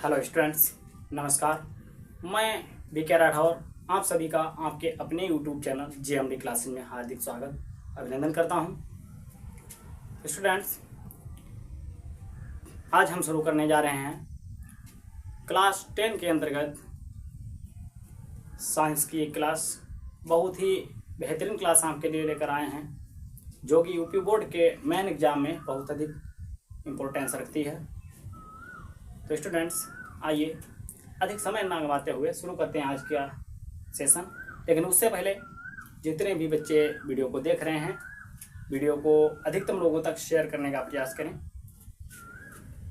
Hello students, नमस्कार। मैं BK Rathore आप सभी का आपके अपने यूट्यूब चैनल जेएमडी क्लासेस में हार्दिक स्वागत अभिनंदन करता हूं। स्टूडेंट्स, आज हम शुरू करने जा रहे हैं क्लास 10 के अंतर्गत साइंस की एक क्लास। बहुत ही बेहतरीन क्लास आपके लिए लेकर आए हैं, जो कि यूपी बोर्ड के मेन एग्जाम में बहुत अधिक इम्पोर्टेंस रखती है। तो स्टूडेंट्स, आइए अधिक समय ना गंवाते हुए शुरू करते हैं आज का सेशन। लेकिन उससे पहले जितने भी बच्चे वीडियो को देख रहे हैं, वीडियो को अधिकतम लोगों तक शेयर करने का प्रयास करें।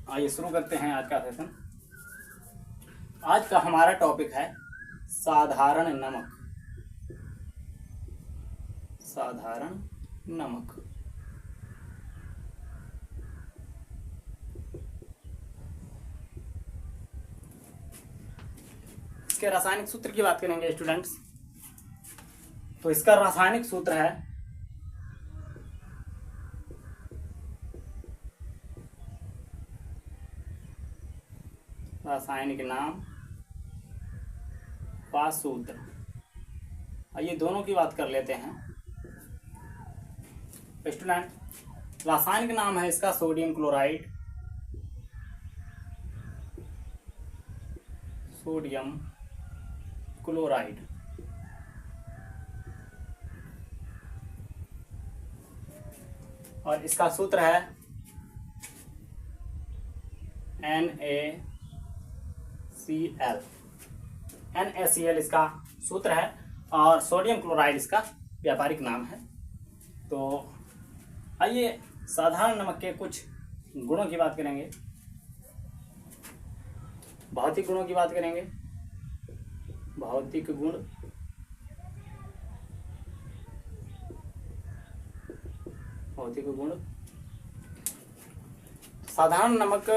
आइए शुरू करते हैं आज का सेशन। आज का हमारा टॉपिक है साधारण नमक। साधारण नमक। इसके रासायनिक सूत्र की बात करेंगे स्टूडेंट्स। तो इसका रासायनिक सूत्र है रासायनिक नाम व सूत्र। आइए दोनों की बात कर लेते हैं स्टूडेंट। रासायनिक नाम है इसका सोडियम क्लोराइड। Sodium chloride. और इसका सूत्र है NaCl। NaCl इसका सूत्र है और सोडियम क्लोराइड इसका व्यापारिक नाम है। तो आइए साधारण नमक के कुछ गुणों की बात करेंगे, भौतिक गुणों की बात करेंगे। भौतिक गुण। भौतिक गुण। साधारण नमक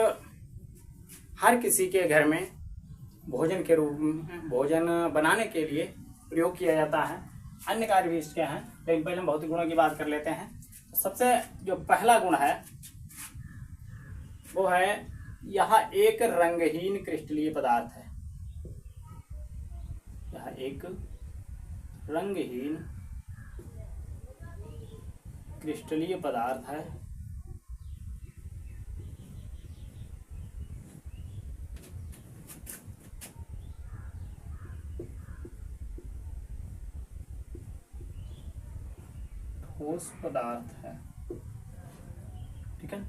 हर किसी के घर में भोजन के रूप में, भोजन बनाने के लिए प्रयोग किया जाता है। अन्य कार्य भी इसके हैं, लेकिन पहले हम भौतिक गुणों की बात कर लेते हैं। तो सबसे जो पहला गुण है वो है यह एक रंगहीन क्रिस्टलीय पदार्थ है। यह एक रंगहीन क्रिस्टलीय पदार्थ है। ठोस पदार्थ है। ठीक है।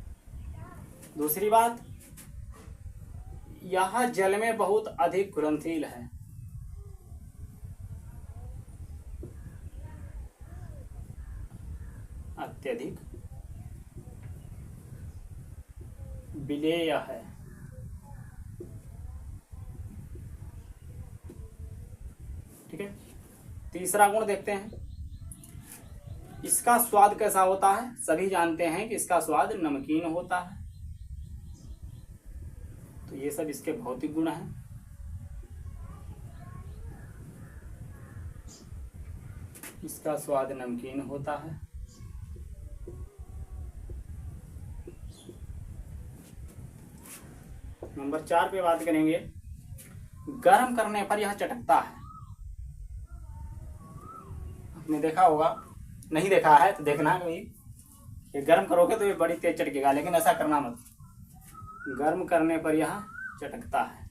दूसरी बात, यह जल में बहुत अधिक घुलनशील है। अत्यधिक विलेय है। ठीक है। तीसरा गुण देखते हैं, इसका स्वाद कैसा होता है। सभी जानते हैं कि इसका स्वाद नमकीन होता है। तो ये सब इसके भौतिक गुण हैं। इसका स्वाद नमकीन होता है। नंबर 4 पे बात करेंगे, गर्म करने पर यह चटकता है। आपने देखा होगा, नहीं देखा है तो देखना कभी। ये गर्म करोगे तो ये बड़ी तेज चटकेगा, लेकिन ऐसा करना मत। गर्म करने पर यह चटकता है।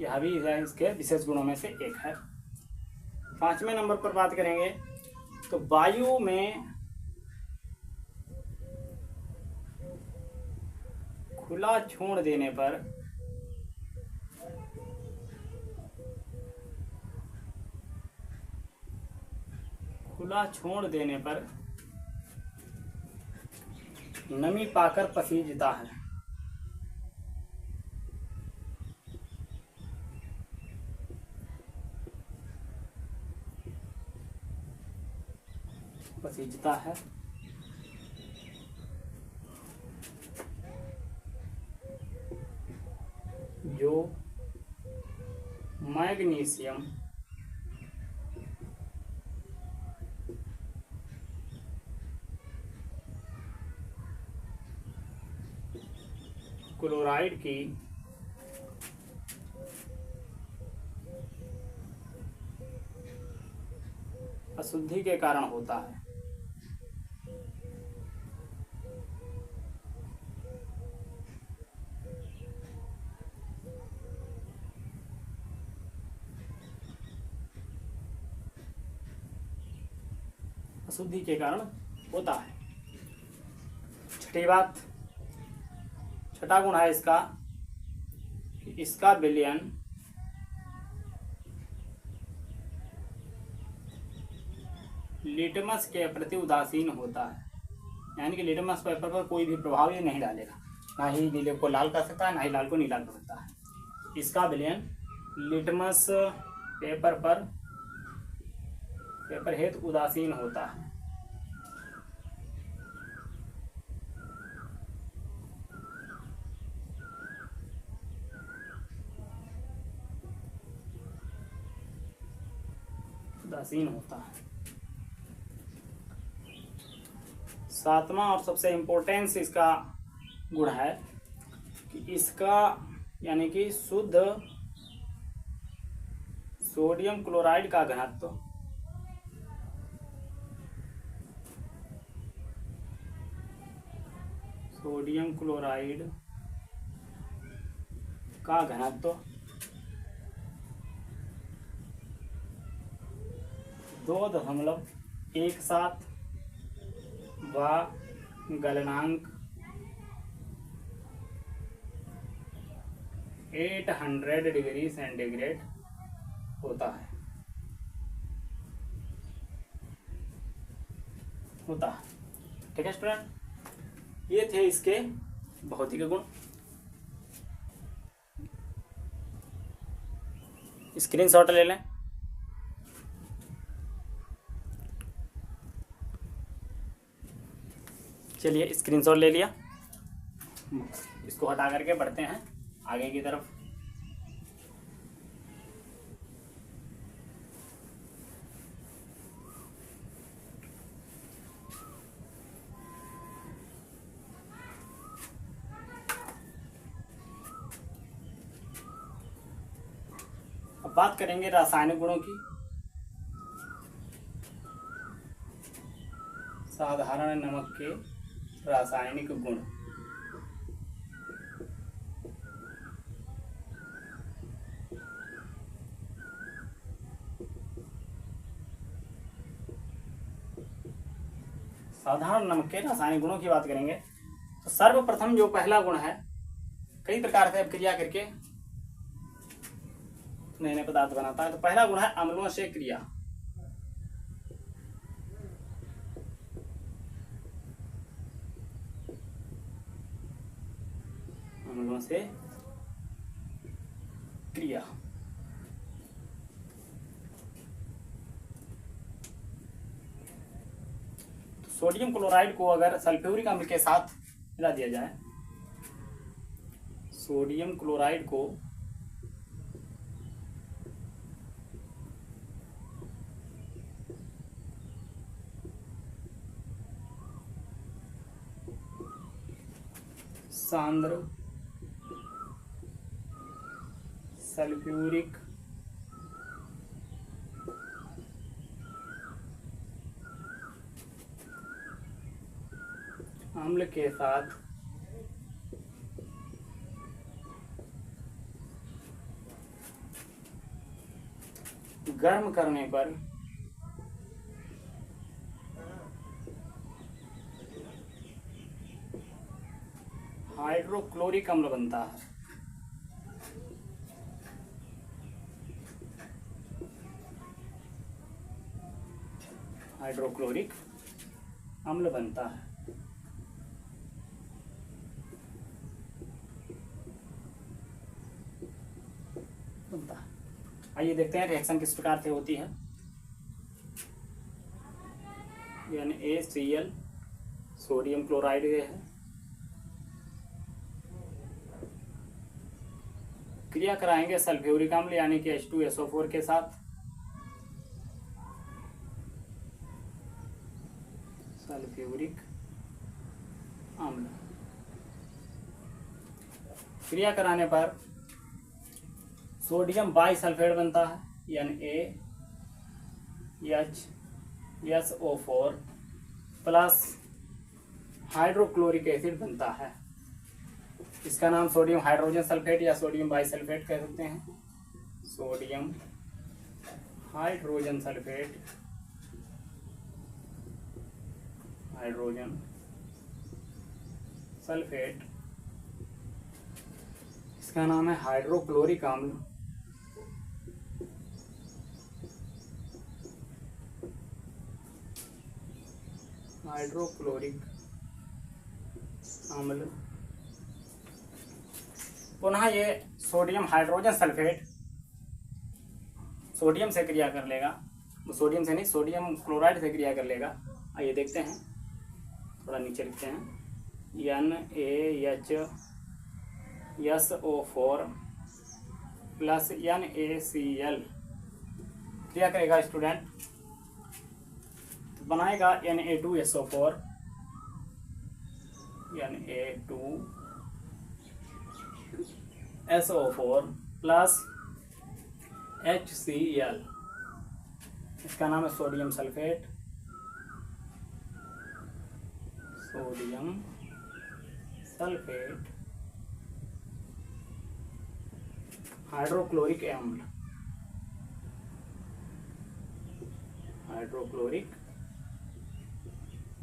यह भी इसके विशेष गुणों में से एक है। 5वें नंबर पर बात करेंगे, तो वायु में खुला छोड़ देने पर नमी पाकर पसीजता है। पसीजता है। जो मैग्नीशियम क्लोराइड की अशुद्धि के कारण होता है। अशुद्धि के कारण होता है। छठी बात, छठा गुण है इसका, इसका विलयन लिटमस के प्रति उदासीन होता है। यानी कि लिटमस पेपर पर कोई भी प्रभाव ये नहीं डालेगा, ना ही नीले को लाल कर सकता है, ना ही लाल को नीला कर सकता है। इसका विलयन लिटमस पेपर पर पेपर हेतु उदासीन होता है। उदासीन होता है। सातवां और सबसे इम्पोर्टेंस इसका गुण है कि इसका यानी कि शुद्ध सोडियम क्लोराइड का घनत्व सोडियम क्लोराइड का घनत्व 2.17 व गलनांक 800 डिग्री सेंटीग्रेड होता है। ठीक है स्टूडेंट, ये थे इसके भौतिक गुण। स्क्रीनशॉट ले लें। चलिए स्क्रीनशॉट ले लिया, इसको हटा करके बढ़ते हैं आगे की तरफ। अब बात करेंगे रासायनिक गुणों की। साधारण नमक के रासायनिक गुण। साधारण नमक के रासायनिक गुणों की बात करेंगे तो सर्वप्रथम जो पहला गुण है, कई प्रकार से क्रिया करके नए नए पदार्थ बनाता है। तो पहला गुण है अम्लों से क्रिया। अम्लों से क्रिया। तो सोडियम क्लोराइड को अगर सल्फ्यूरिक अम्ल के साथ मिला दिया जाए, सोडियम क्लोराइड को सांद्र सल्फ्यूरिक अम्ल के साथ गर्म करने पर हाइड्रोक्लोरिक अम्ल बनता है। हाइड्रोक्लोरिक अम्ल बनता है। आइए देखते हैं रिएक्शन किस प्रकार से होती है। NaCl सोडियम क्लोराइड है, क्रिया कराएंगे सल्फ्यूरिक अम्ल यानी कि H2SO4 के साथ। सल्फ्यूरिक अम्ल क्रिया कराने पर सोडियम बाइसल्फेट बनता है NaHSO4 प्लस हाइड्रोक्लोरिक एसिड बनता है। इसका नाम सोडियम हाइड्रोजन सल्फेट या सोडियम बाइसल्फेट कह सकते हैं। Sodium hydrogen sulphate, hydrogen sulphate, इसका नाम है हाइड्रोक्लोरिक अम्ल। हाइड्रोक्लोरिक अम्ल। पुनः ये सोडियम हाइड्रोजन सल्फेट सोडियम से क्रिया कर लेगा, सोडियम से नहीं, सोडियम क्लोराइड से क्रिया कर लेगा। आइए देखते हैं, थोड़ा नीचे लिखते हैं। NaHSO4 प्लस NaCl क्रिया करेगा स्टूडेंट, तो बनाएगा Na2SO4 Na2SO4 प्लस HCl, इसका नाम है sodium sulphate, sodium sulphate hydrochloric अम्ल, हाइड्रोक्लोरिक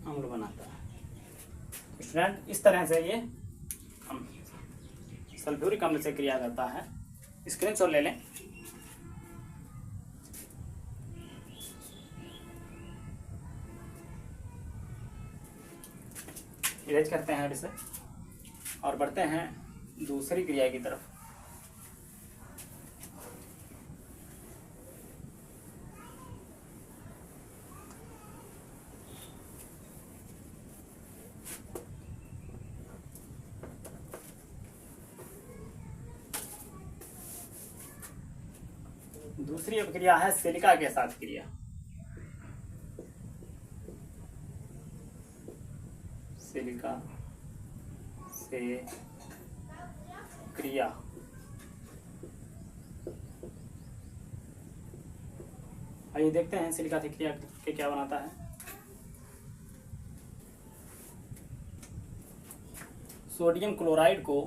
अम्ल बनाता है। स्टूडेंट इस तरह से ये सल्फ्यूरिक अम्ल से क्रिया करता है। स्क्रीनशॉट ले लें। इरेज करते हैं अब इसे और बढ़ते हैं दूसरी क्रिया की तरफ। दूसरी क्रिया है सिलिका के साथ क्रिया। सिलिका से क्रिया, आइए देखते हैं सिलिका से क्रिया के क्या बनाता है। सोडियम क्लोराइड को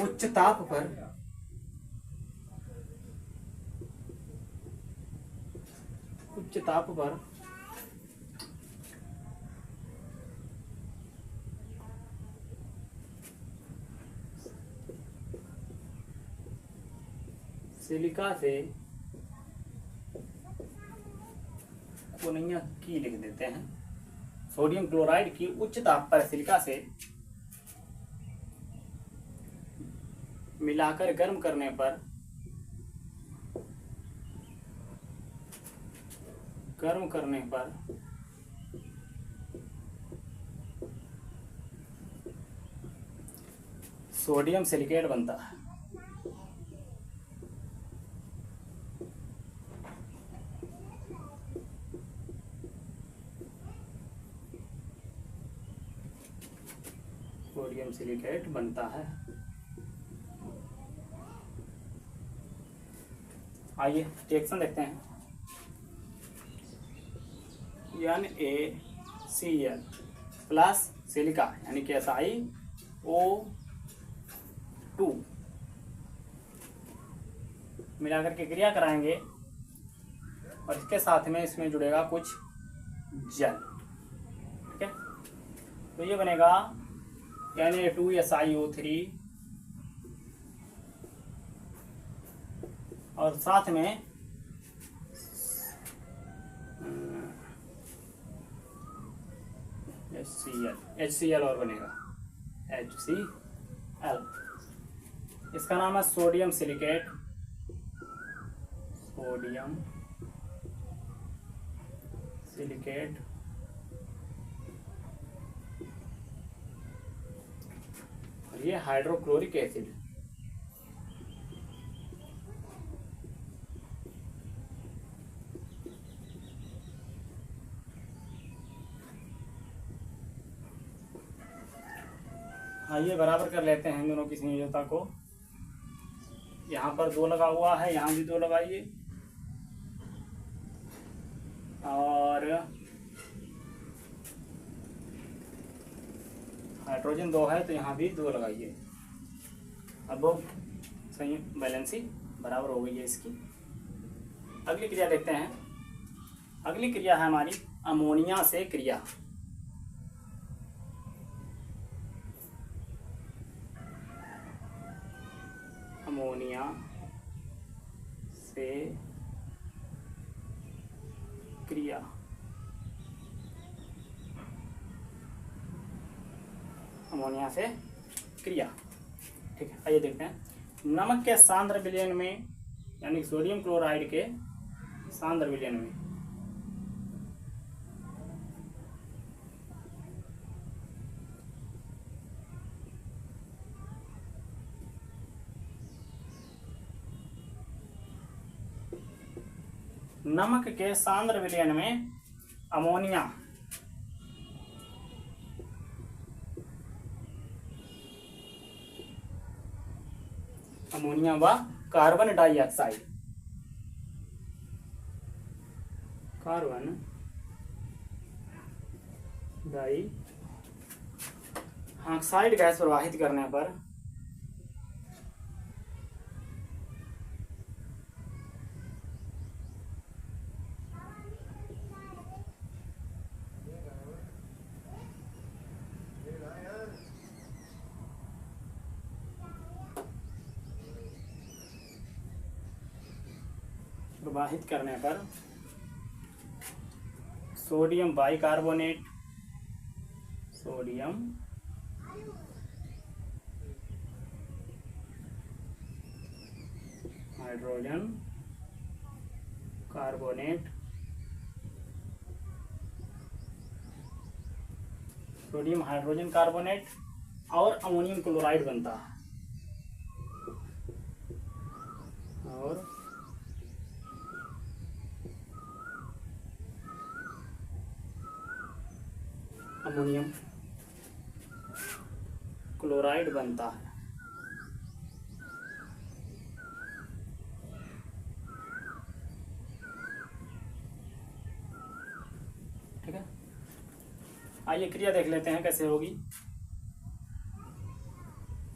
उच्च ताप पर सिलिका से कोनिया की लिख देते हैं। सोडियम क्लोराइड की उच्च ताप पर सिलिका से मिलाकर गर्म करने पर सोडियम सिलिकेट बनता है। सोडियम सिलिकेट बनता है। आइए रिएक्शन देखते हैं। NaCl प्लस सिलिका यानी कि SiO2 मिलाकर के क्रिया कराएंगे और इसके साथ में इसमें जुड़ेगा कुछ जल। ठीक है, तो ये बनेगा Na2SiO3 और साथ में HCl और बनेगा HCl। इसका नाम है सोडियम सिलिकेट, और ये हाइड्रोक्लोरिक एसिड। आइए बराबर कर लेते हैं दोनों की संयोजकता को। यहाँ पर 2 लगा हुआ है, यहाँ भी 2 लगाइए, और हाइड्रोजन 2 है तो यहाँ भी 2 लगाइए। अब वो सही बैलेंसी बराबर हो गई है इसकी। अगली क्रिया देखते हैं। अगली क्रिया है हमारी अमोनिया से क्रिया। अमोनिया से क्रिया। अमोनिया से क्रिया, ठीक है। आइए देखते हैं। नमक के सांद्र विलयन में, यानी सोडियम क्लोराइड के सांद्र विलयन में नमक के सांद्र विलयन में अमोनिया व carbon dioxide, carbon dioxide gas प्रवाहित करने पर sodium bicarbonate, sodium hydrogen carbonate, sodium hydrogen carbonate और अमोनियम क्लोराइड बनता है। और अमोनियम क्लोराइड बनता है। ठीक है, आइए क्रिया देख लेते हैं कैसे होगी।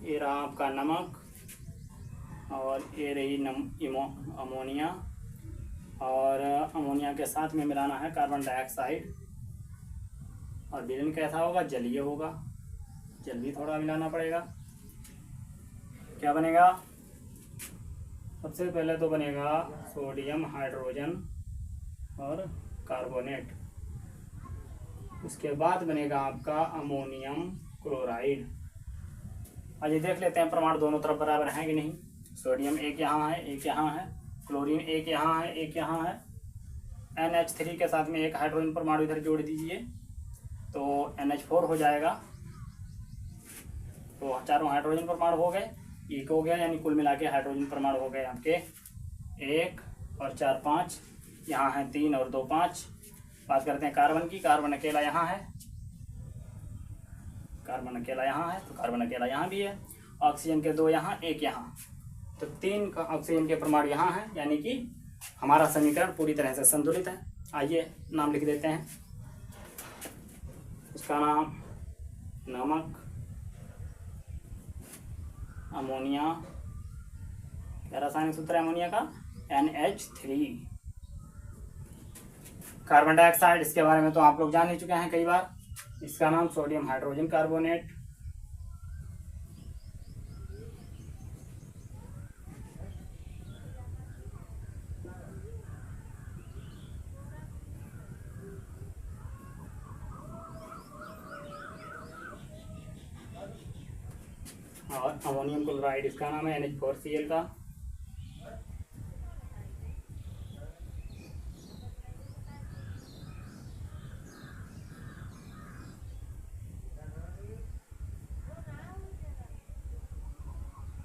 ये रहा आपका नमक, और ये रही अमोनिया, और अमोनिया के साथ में मिलाना है कार्बन डाइऑक्साइड, और विलयन कैसा होगा? जलीय होगा, जल भी थोड़ा मिलाना पड़ेगा। क्या बनेगा? सबसे पहले तो बनेगा सोडियम हाइड्रोजन और कार्बोनेट, उसके बाद बनेगा आपका अमोनियम क्लोराइड। आइए देख लेते हैं परमाणु दोनों तरफ बराबर हैं कि नहीं। सोडियम एक यहाँ है, एक यहाँ है, क्लोरीन एक यहाँ है, एक यहाँ है, NH3 के साथ में एक हाइड्रोजन परमाणु इधर जोड़ दीजिए तो NH4 हो जाएगा। तो चारों हाइड्रोजन परमाणु हो गए, एक हो गया, यानी कुल मिला के हाइड्रोजन परमाणु हो गए आपके 1 और 4 5, यहाँ है 3 और 2 5। बात करते हैं कार्बन की। कार्बन अकेला यहाँ है, कार्बन अकेला यहाँ है, तो कार्बन अकेला यहाँ भी है। ऑक्सीजन के 2 यहाँ, 1 यहाँ, तो 3 ऑक्सीजन के परमाणु यहाँ है, यानी कि हमारा समीकरण पूरी तरह से संतुलित है। आइए नाम लिख देते हैं। इसका नाम नमक, अमोनिया, क्या रासायनिक सूत्र है अमोनिया का? NH3। कार्बन डाइऑक्साइड, इसके बारे में तो आप लोग जान ही चुके हैं कई बार। इसका नाम सोडियम हाइड्रोजन कार्बोनेट, और अमोनियम क्लोराइड इसका नाम है NH4Cl का।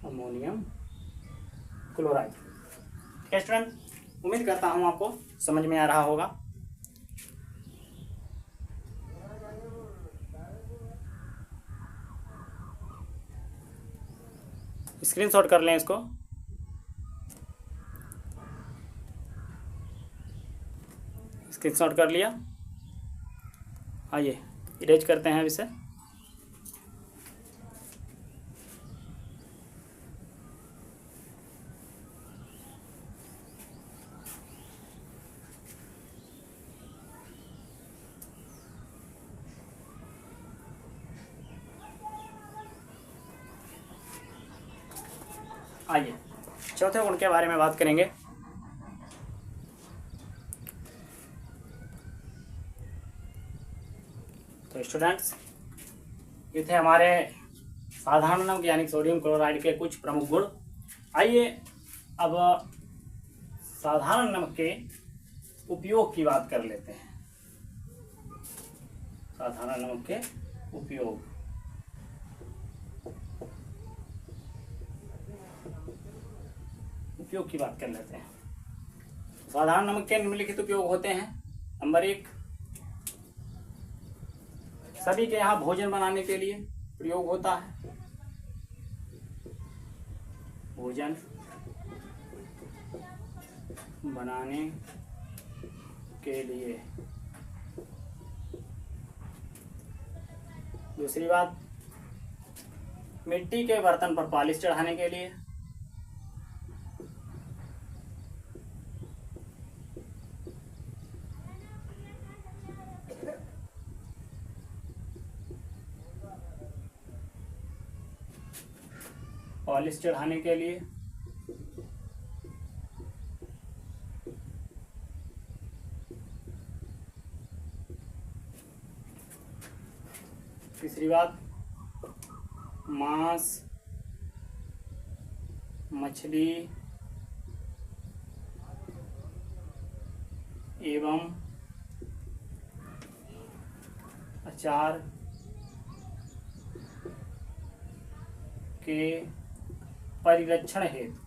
Ammonium chloride. ठीक है स्टूडेंट, उम्मीद करता हूँ आपको समझ में आ रहा होगा। स्क्रीनशॉट कर लें इसको। स्क्रीनशॉट कर लिया। आइए इरेज करते हैं इसे। आइए चौथे गुण के बारे में बात करेंगे। तो स्टूडेंट्स, ये थे हमारे साधारण नमक यानी सोडियम क्लोराइड के कुछ प्रमुख गुण। आइए अब साधारण नमक के उपयोग की बात कर लेते हैं। साधारण नमक के उपयोग की बात कर लेते हैं। साधारण नमक के निम्नलिखित उपयोग होते हैं। नंबर 1, सभी के यहाँ भोजन बनाने के लिए प्रयोग होता है। भोजन बनाने के लिए। दूसरी बात, मिट्टी के बर्तन पर पॉलिश चढ़ाने के लिए। पॉलिश चढ़ाने के लिए। तीसरी बात, मांस, मछली एवं अचार के परिरक्षण हेतु।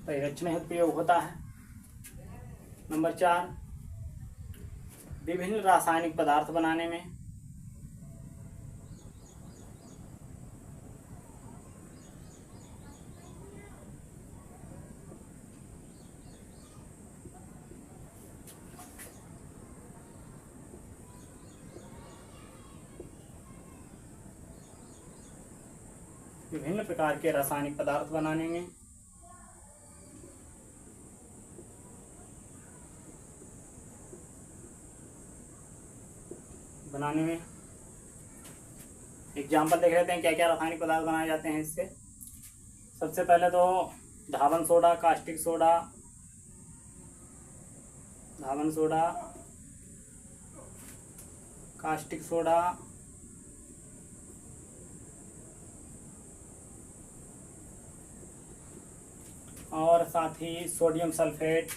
परिरक्षण हेतु प्रयोग होता है। नंबर 4, विभिन्न रासायनिक पदार्थ बनाने में। विभिन्न प्रकार के रासायनिक पदार्थ बनाने में। एग्जाम्पल देख लेते हैं क्या क्या रासायनिक पदार्थ बनाए जाते हैं इससे। सबसे पहले तो धावन soda, caustic soda, caustic soda, और साथ ही सोडियम सल्फेट,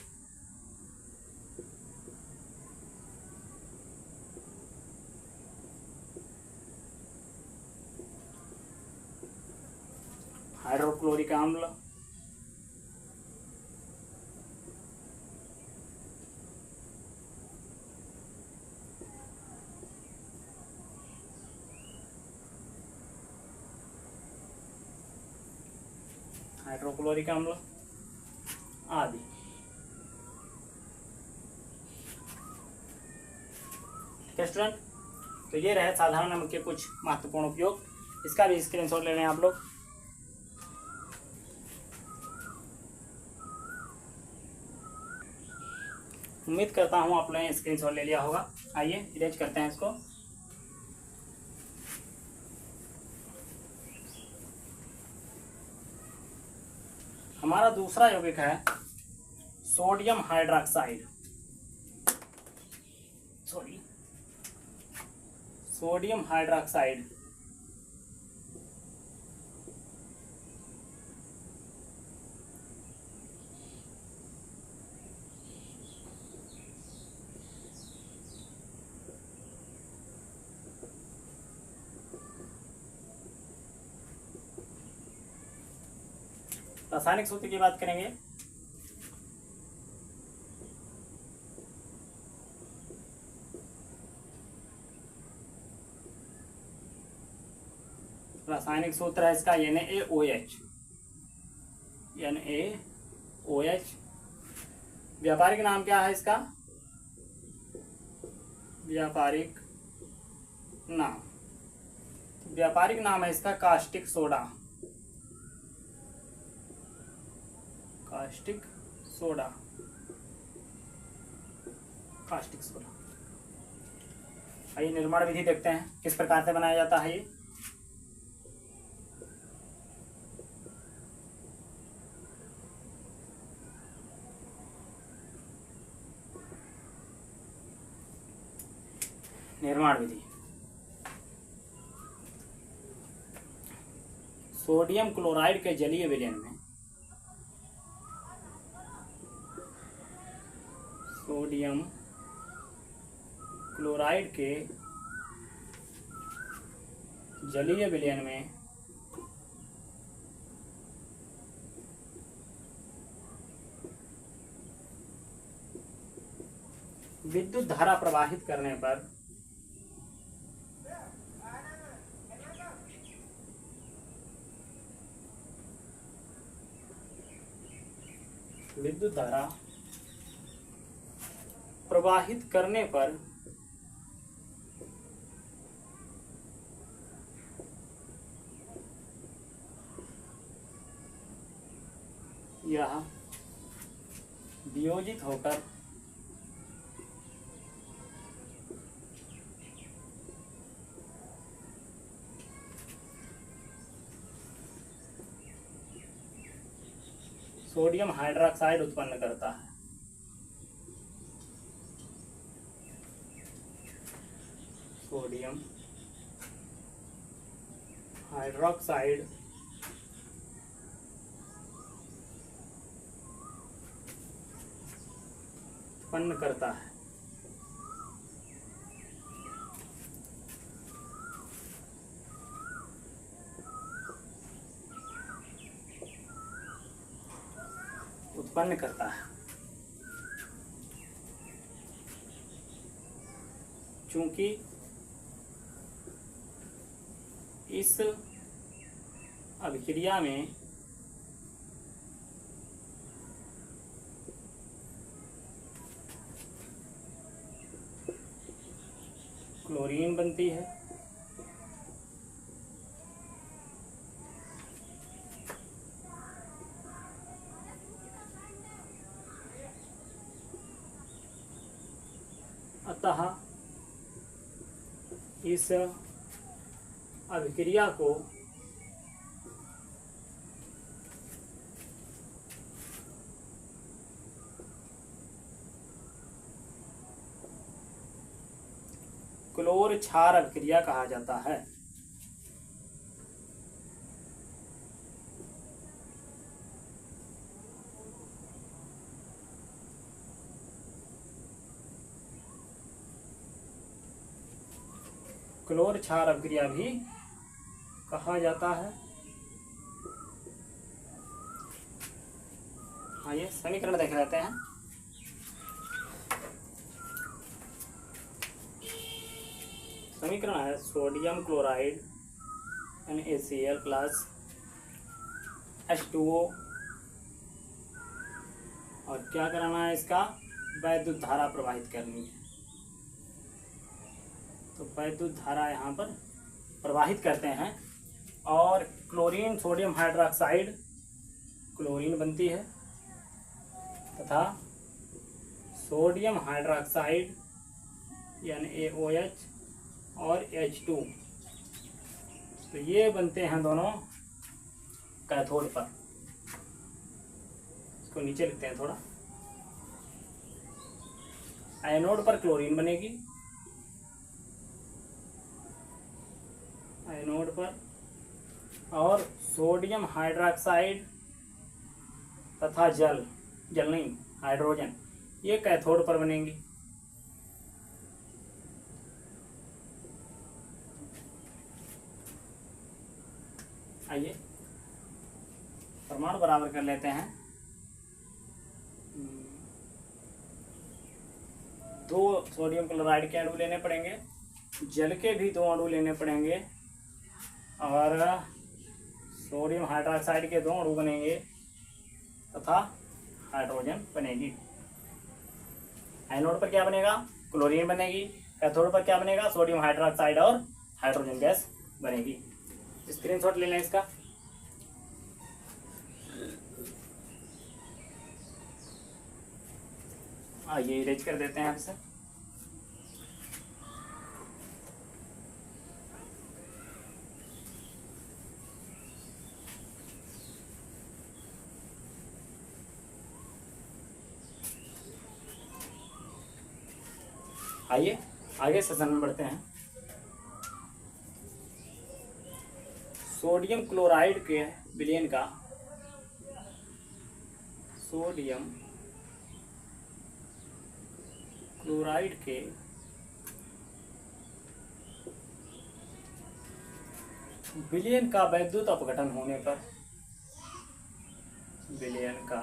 हाइड्रोक्लोरिक अम्ल, आदि। ठीक है स्टूडेंट, तो ये रहे साधारण नमक के कुछ महत्वपूर्ण उपयोग। इसका भी स्क्रीनशॉट ले लें आप लोग। उम्मीद करता हूँ आप लोगों ने स्क्रीनशॉट ले लिया होगा। आइए इरेज करते हैं इसको। हमारा दूसरा यौगिक है सोडियम हाइड्रोक्साइड। सोडियम हाइड्रोक्साइड रासायनिक सूत्र की बात करेंगे। रासायनिक सूत्र है इसका NaOH। NaOH। व्यापारिक नाम क्या है इसका? व्यापारिक नाम है इसका कास्टिक सोडा। Caustic soda. आइए निर्माण विधि देखते हैं किस प्रकार से बनाया जाता है ये। निर्माण विधि। सोडियम क्लोराइड के जलीय विलयन में सोडियम क्लोराइड के जलीय विलयन में विद्युत धारा प्रवाहित करने पर विद्युत धारा प्रवाहित करने पर यह वियोजित होकर सोडियम हाइड्रोक्साइड उत्पन्न करता है। सोडियम हाइड्रोक्साइड उत्पन्न करता है। चूंकि इस अभिक्रिया में क्लोरीन बनती है, अतः इस अभिक्रिया को क्लोर क्षार अभिक्रिया कहा जाता है। क्लोर क्षार अभिक्रिया भी कहा जाता है। आइए समीकरण देख लेते हैं। समीकरण है sodium chloride NaCl plus H2O और क्या कराना है इसका? वैद्युत धारा प्रवाहित करनी है। तो वैद्युत धारा यहाँ पर प्रवाहित करते हैं और क्लोरीन सोडियम हाइड्रोक्साइड क्लोरीन बनती है तथा सोडियम हाइड्रोक्साइड NaOH और H2, तो ये बनते हैं दोनों कैथोड पर। इसको नीचे लिखते हैं थोड़ा। एनोड पर क्लोरीन बनेगी, एनोड पर, और सोडियम हाइड्रोक्साइड तथा जल नहीं हाइड्रोजन, ये कैथोड पर बनेंगी। आइए परमाणु बराबर कर लेते हैं। 2 सोडियम क्लोराइड के अणु लेने पड़ेंगे, जल के भी 2 अणु लेने पड़ेंगे और सोडियम हाइड्रोक्साइड के 2 अणु बनेंगे तथा हाइड्रोजन बनेगी। एनोड पर क्या बनेगा? क्लोरीन बनेगी। कैथोड पर क्या बनेगा? सोडियम हाइड्रोक्साइड और हाइड्रोजन गैस बनेगी। स्क्रीनशॉट ले लें इसका। ये इरेज कर देते हैं इसे। आइए आगे सेशन में बढ़ते हैं। सोडियम क्लोराइड के विलयन का सोडियम क्लोराइड के विलयन का वैद्युत अपघटन होने पर विलयन का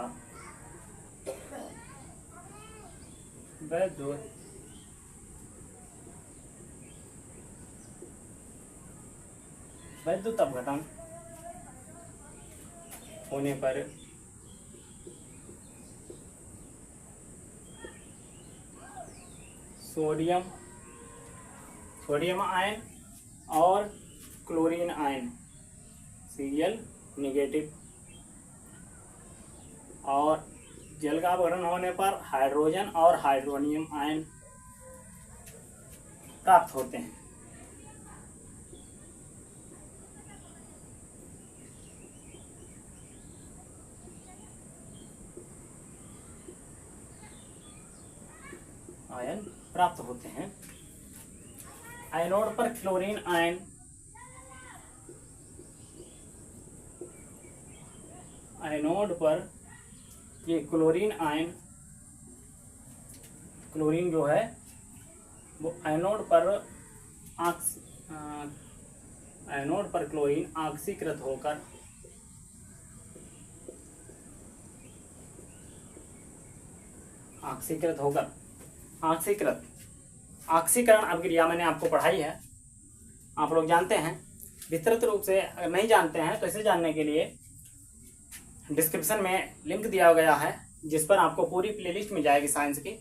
वैद्युत अपघटन होने पर सोडियम आयन और क्लोरीन आयन Cl नेगेटिव और जल का अपघटन होने पर हाइड्रोजन और हाइड्रोनियम आयन प्राप्त होते हैं। आयन प्राप्त होते हैं। एनोड पर क्लोरीन आयन एनोड पर ये क्लोरीन आयन क्लोरीन जो है वो एनोड पर क्लोरीन ऑक्सीकृत होकर ऑक्सीकरण अभिक्रिया मैंने आपको पढ़ाई है, आप लोग जानते हैं। विस्तृत रूप से अगर नहीं जानते हैं तो इसे जानने के लिए डिस्क्रिप्शन में लिंक दिया गया है, जिस पर आपको पूरी प्लेलिस्ट मिल जाएगी साइंस की,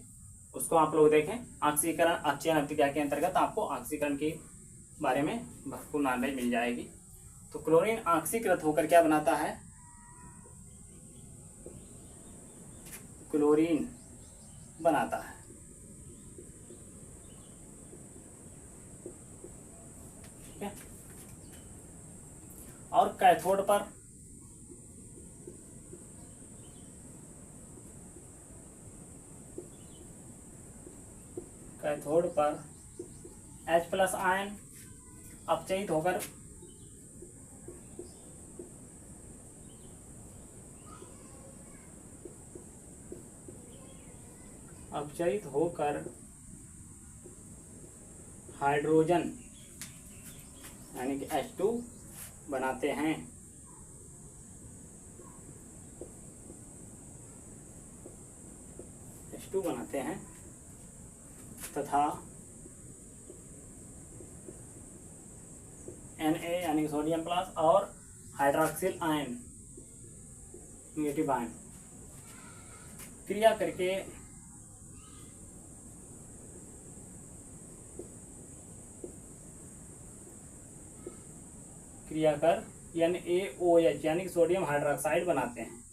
उसको आप लोग देखें। ऑक्सीकरण अपचयन अभिक्रिया के अंतर्गत आपको ऑक्सीकरण के बारे में भरपूर नॉलेज मिल जाएगी। तो क्लोरीन ऑक्सीकृत होकर क्या बनाता है? क्लोरीन बनाता है। ठीक है। और कैथोड पर H+ आयन अपचयित होकर हाइड्रोजन यानी कि H2 बनाते हैं। तथा Na यानी कि सोडियम प्लस और हाइड्रोक्सिल आयन नेगेटिव आयन क्रिया कर NaOH यानी कि सोडियम हाइड्रोक्साइड बनाते हैं।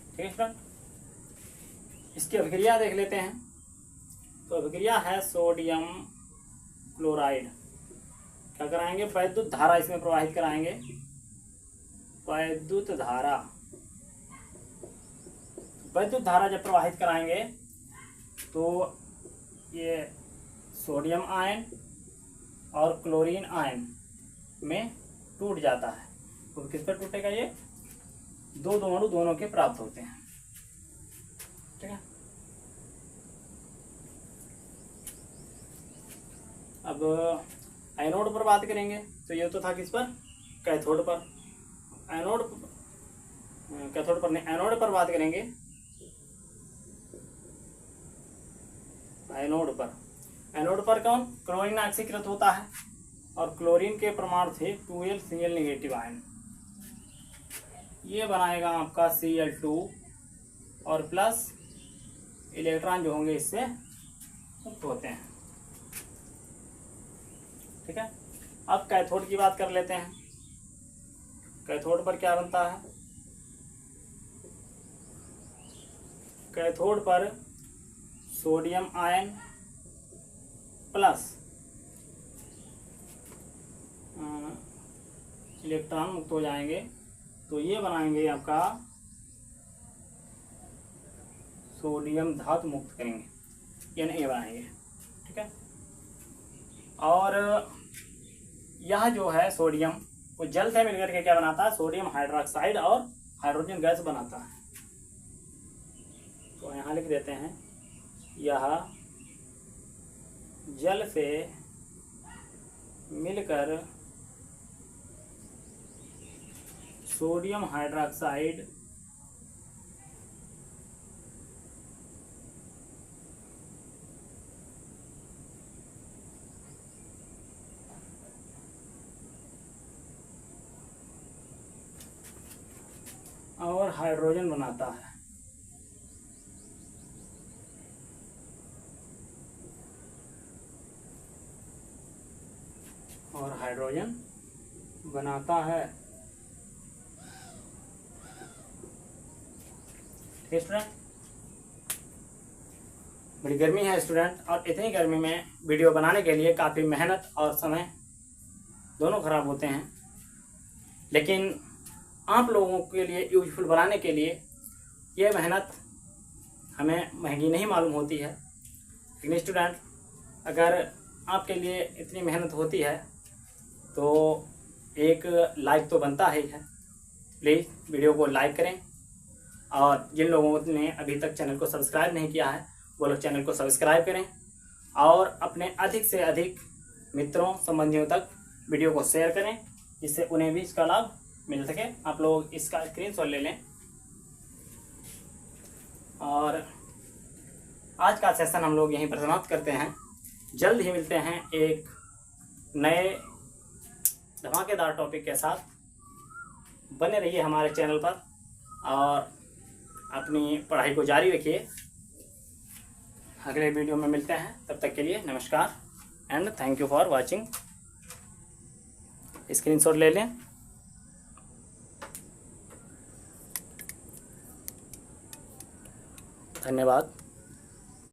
ठीक है स्टूडेंट, इसकी अभिक्रिया देख लेते हैं। तो अभिक्रिया है सोडियम क्लोराइड, क्या कराएंगे? वैद्युत धारा इसमें प्रवाहित कराएंगे। वैद्युत धारा जब प्रवाहित कराएंगे तो ये सोडियम आयन और क्लोरीन आयन में टूट जाता है। तो किस पर टूटेगा? ये दो अणु दोनों के प्राप्त होते हैं। ठीक है। अब एनोड पर बात करेंगे तो ये तो था किस पर? कैथोड पर। कैथोड पर नहीं, एनोड पर बात करेंगे। एनोड पर कौन क्लोरीन ऑक्सीकृत होता है और क्लोरीन के परमाणु थे 2Cl नेगेटिव आयन। ये बनाएगा आपका Cl2 और प्लस इलेक्ट्रॉन जो होंगे इससे मुक्त होते हैं। ठीक है, अब कैथोड की बात कर लेते हैं। कैथोड पर क्या बनता है? कैथोड पर सोडियम आयन प्लस इलेक्ट्रॉन मुक्त हो जाएंगे, तो ये बनाएंगे आपका सोडियम धातु मुक्त करेंगे, ये बनाएंगे। ठीक है, और यह जो है सोडियम वो जल से मिलकर के क्या बनाता है? सोडियम हाइड्रोक्साइड और हाइड्रोजन गैस बनाता है। तो यहाँ लिख देते हैं, यह जल से मिलकर सोडियम हाइड्रोक्साइड और हाइड्रोजन बनाता है। और हाइड्रोजन बनाता है। ठीक स्टूडेंट, बड़ी गर्मी है स्टूडेंट, और इतनी गर्मी में वीडियो बनाने के लिए काफ़ी मेहनत और समय दोनों खराब होते हैं, लेकिन आप लोगों के लिए यूजफुल बनाने के लिए ये मेहनत हमें महंगी नहीं मालूम होती है। लेकिन स्टूडेंट, अगर आपके लिए इतनी मेहनत होती है तो एक लाइक तो बनता ही है। प्लीज़ वीडियो को लाइक करें, और जिन लोगों ने अभी तक चैनल को सब्सक्राइब नहीं किया है वो लोग चैनल को सब्सक्राइब करें, और अपने अधिक से अधिक मित्रों संबंधियों तक वीडियो को शेयर करें, जिससे उन्हें भी इसका लाभ मिल सके। आप लोग इसका स्क्रीनशॉट ले लें। और आज का सेशन हम लोग यहीं पर समाप्त करते हैं। जल्द ही मिलते हैं एक नए धमाकेदार टॉपिक के साथ। बने रहिए हमारे चैनल पर और अपनी पढ़ाई को जारी रखिए। अगले वीडियो में मिलते हैं, तब तक के लिए नमस्कार and thank you for watching. Screenshot ले लें। धन्यवाद।